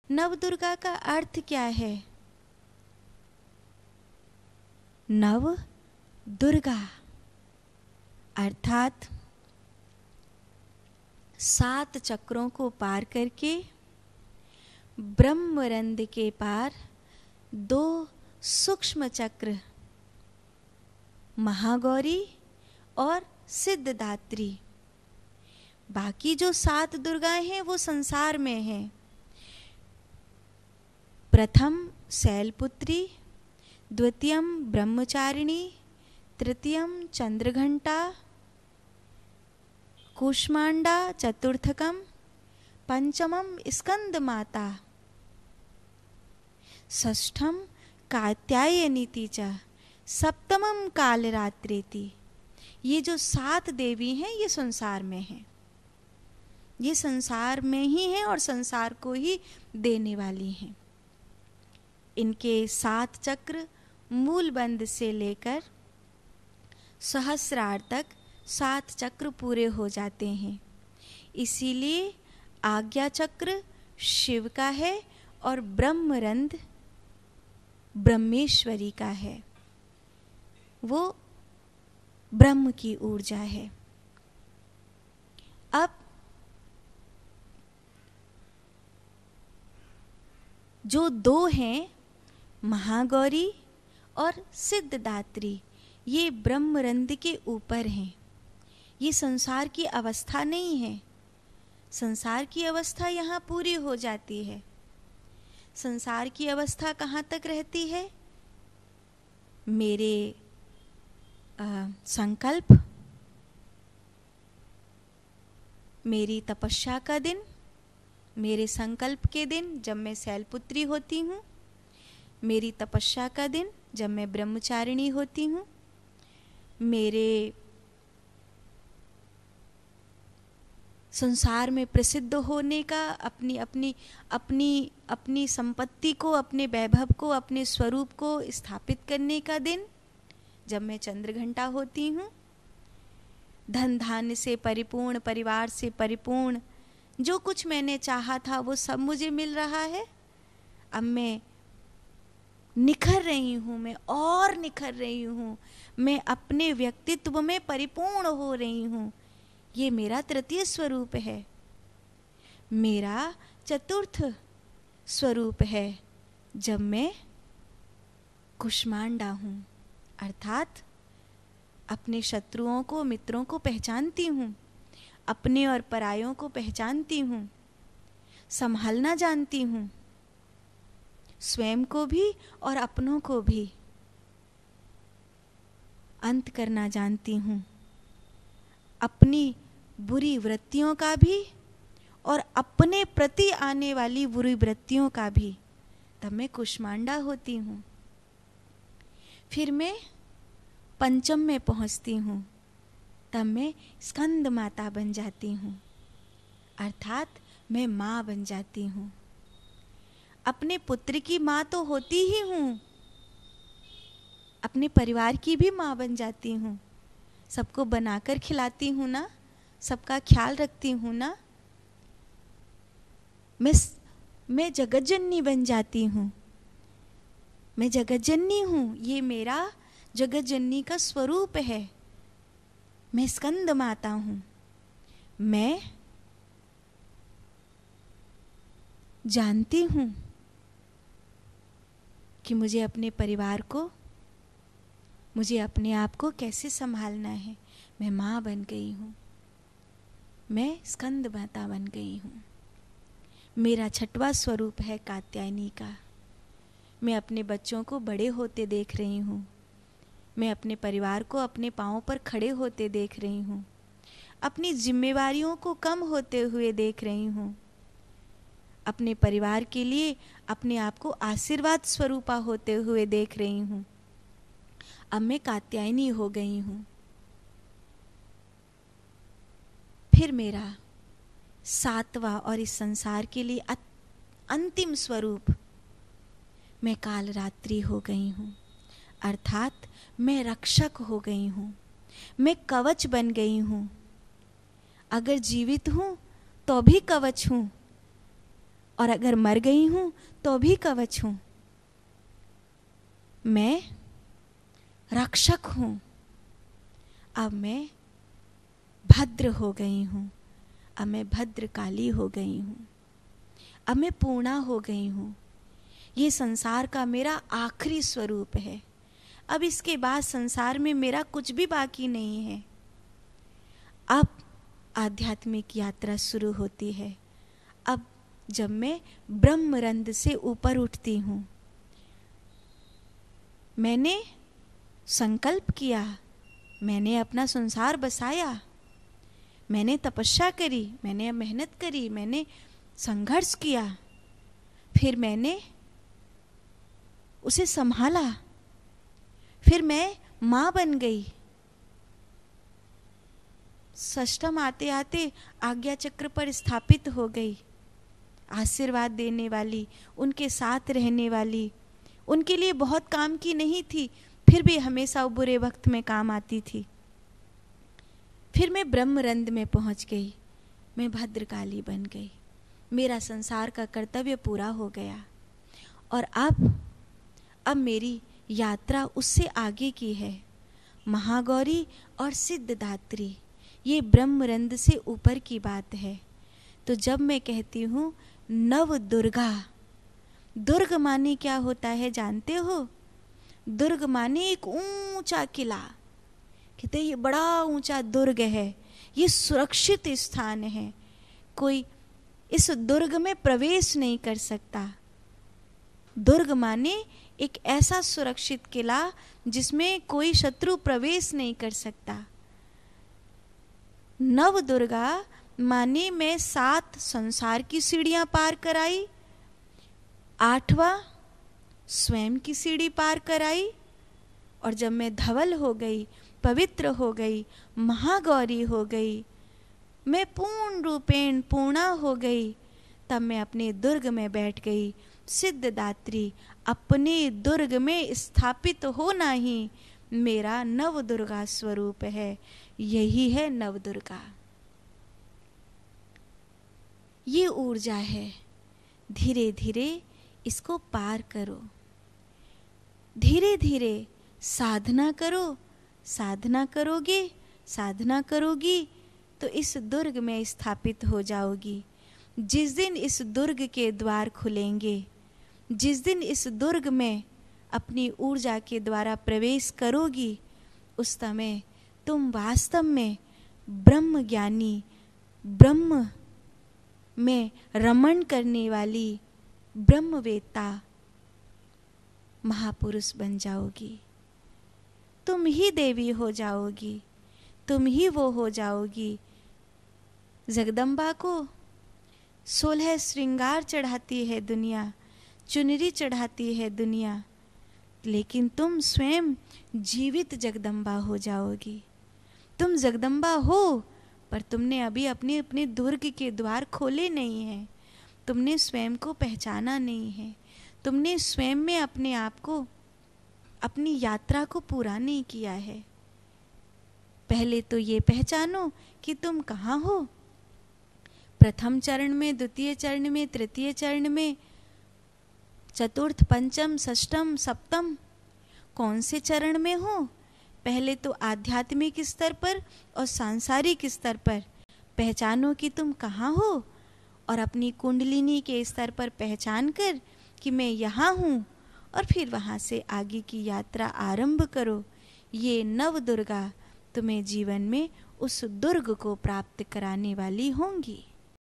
नव दुर्गा का अर्थ क्या है? नव दुर्गा अर्थात 7 चक्रों को पार करके ब्रह्मरंध्र के पार 2 सूक्ष्म चक्र महागौरी और सिद्धदात्री। बाकी जो 7 दुर्गाएं हैं वो संसार में हैं। प्रथम शैलपुत्री, द्वितीयम ब्रह्मचारिणी, तृतीयम चंद्रघंटा, कूष्मांडा, चतुर्थकम पंचमम स्कंद माता, षष्ठम कात्यायनीति च, सप्तमम कालरात्रेति। ये जो 7 देवी हैं ये संसार में हैं, ये संसार में ही हैं और संसार को ही देने वाली हैं। इनके 7 चक्र मूलबंध से लेकर सहस्रार तक 7 चक्र पूरे हो जाते हैं। इसीलिए आज्ञा चक्र शिव का है और ब्रह्मरंध्र ब्रह्मेश्वरी का है, वो ब्रह्म की ऊर्जा है। अब जो 2 हैं महागौरी और सिद्धदात्री, ये ब्रह्मरंध्र के ऊपर हैं। ये संसार की अवस्था नहीं है। संसार की अवस्था यहाँ पूरी हो जाती है। संसार की अवस्था कहाँ तक रहती है? मेरे संकल्प, मेरी तपस्या का दिन, मेरे संकल्प के दिन जब मैं शैलपुत्री होती हूँ, मेरी तपस्या का दिन जब मैं ब्रह्मचारिणी होती हूँ, मेरे संसार में प्रसिद्ध होने का, अपनी संपत्ति को, अपने वैभव को, अपने स्वरूप को स्थापित करने का दिन जब मैं चंद्रघंटा होती हूँ, धन धान्य से परिपूर्ण, परिवार से परिपूर्ण, जो कुछ मैंने चाहा था वो सब मुझे मिल रहा है। अब मैं निखर रही हूँ, मैं और निखर रही हूँ, मैं अपने व्यक्तित्व में परिपूर्ण हो रही हूँ। ये मेरा तृतीय स्वरूप है। मेरा चतुर्थ स्वरूप है जब मैं कुष्मांडा हूँ, अर्थात अपने शत्रुओं को, मित्रों को पहचानती हूँ, अपने और परायों को पहचानती हूँ, संभालना जानती हूँ, स्वयं को भी और अपनों को भी अंत करना जानती हूँ, अपनी बुरी वृत्तियों का भी और अपने प्रति आने वाली बुरी वृत्तियों का भी। तब मैं कुष्मांडा होती हूँ। फिर मैं पंचम में पहुँचती हूँ, तब मैं स्कंद माता बन जाती हूँ, अर्थात मैं माँ बन जाती हूँ। अपने पुत्र की माँ तो होती ही हूँ, अपने परिवार की भी माँ बन जाती हूँ। सबको बनाकर खिलाती हूँ ना, सबका ख्याल रखती हूँ ना। मैं जगत जननी बन जाती हूँ। मैं जगत जननी हूँ, ये मेरा जगत जननी का स्वरूप है। मैं स्कंद माता हूँ। मैं जानती हूँ कि मुझे अपने परिवार को, मुझे अपने आप को कैसे संभालना है। मैं माँ बन गई हूँ, मैं स्कंद माता बन गई हूँ। मेरा 6वां स्वरूप है कात्यायनी का। मैं अपने बच्चों को बड़े होते देख रही हूँ, मैं अपने परिवार को अपने पाँव पर खड़े होते देख रही हूँ, अपनी जिम्मेवारियों को कम होते हुए देख रही हूँ, अपने परिवार के लिए अपने आप को आशीर्वाद स्वरूपा होते हुए देख रही हूँ। अब मैं कात्यायनी हो गई हूँ। फिर मेरा 7वां और इस संसार के लिए अंतिम स्वरूप, मैं कालरात्रि हो गई हूँ, अर्थात मैं रक्षक हो गई हूँ, मैं कवच बन गई हूँ। अगर जीवित हूँ तो भी कवच हूँ, और अगर मर गई हूं तो भी कवच हूं। मैं रक्षक हूं। अब मैं भद्र हो गई हूं। अब मैं भद्रकाली हो गई हूं। अब मैं पूर्णा हो गई हूं। ये संसार का मेरा आखिरी स्वरूप है। अब इसके बाद संसार में मेरा कुछ भी बाकी नहीं है। अब आध्यात्मिक यात्रा शुरू होती है। अब जब मैं ब्रह्मरंध्र से ऊपर उठती हूँ, मैंने संकल्प किया, मैंने अपना संसार बसाया, मैंने तपस्या करी, मैंने मेहनत करी, मैंने संघर्ष किया, फिर मैंने उसे संभाला, फिर मैं माँ बन गई। षष्ठम आते आते आज्ञा चक्र पर स्थापित हो गई, आशीर्वाद देने वाली, उनके साथ रहने वाली, उनके लिए बहुत काम की नहीं थी, फिर भी हमेशा बुरे वक्त में काम आती थी। फिर मैं ब्रह्मरंध्र में पहुंच गई, मैं भद्रकाली बन गई, मेरा संसार का कर्तव्य पूरा हो गया। और अब मेरी यात्रा उससे आगे की है। महागौरी और सिद्धदात्री, ये ब्रह्मरंध्र से ऊपर की बात है। तो जब मैं कहती हूँ नव दुर्गा, दुर्ग माने क्या होता है जानते हो? दुर्ग माने एक ऊंचा किला। कहते ये बड़ा ऊंचा दुर्ग है, ये सुरक्षित स्थान है, कोई इस दुर्ग में प्रवेश नहीं कर सकता। दुर्ग माने एक ऐसा सुरक्षित किला जिसमें कोई शत्रु प्रवेश नहीं कर सकता। नव दुर्गा माने मैं 7 संसार की सीढ़ियां पार कराई, 8वां स्वयं की सीढ़ी पार कराई, और जब मैं धवल हो गई, पवित्र हो गई, महागौरी हो गई, मैं पूर्ण रूपेण पूर्णा हो गई, तब मैं अपने दुर्ग में बैठ गई। सिद्धदात्री, अपने दुर्ग में स्थापित होना ही मेरा नव दुर्गा स्वरूप है। यही है नव दुर्गा। ये ऊर्जा है, धीरे धीरे इसको पार करो, धीरे धीरे साधना करो। साधना करोगे, साधना करोगी तो इस दुर्ग में स्थापित हो जाओगी। जिस दिन इस दुर्ग के द्वार खुलेंगे, जिस दिन इस दुर्ग में अपनी ऊर्जा के द्वारा प्रवेश करोगी, उस समय तुम वास्तव में ब्रह्म ज्ञानी, ब्रह्म में रमण करने वाली ब्रह्मवेत्ता महापुरुष बन जाओगी। तुम ही देवी हो जाओगी, तुम ही वो हो जाओगी। जगदम्बा को 16 श्रृंगार चढ़ाती है दुनिया, चुनरी चढ़ाती है दुनिया, लेकिन तुम स्वयं जीवित जगदम्बा हो जाओगी। तुम जगदम्बा हो, पर तुमने अभी अपने अपने दुर्ग के द्वार खोले नहीं हैं, तुमने स्वयं को पहचाना नहीं है, तुमने स्वयं में अपने आप को, अपनी यात्रा को पूरा नहीं किया है। पहले तो ये पहचानो कि तुम कहाँ हो। प्रथम चरण में, द्वितीय चरण में, तृतीय चरण में, चतुर्थ, पंचम, षष्ठम, सप्तम, कौन से चरण में हो? पहले तो आध्यात्मिक स्तर पर और सांसारिक स्तर पर पहचानो कि तुम कहाँ हो, और अपनी कुंडलिनी के स्तर पर पहचान कर कि मैं यहाँ हूँ, और फिर वहाँ से आगे की यात्रा आरंभ करो। ये नव दुर्गा तुम्हें जीवन में उस दुर्ग को प्राप्त कराने वाली होंगी।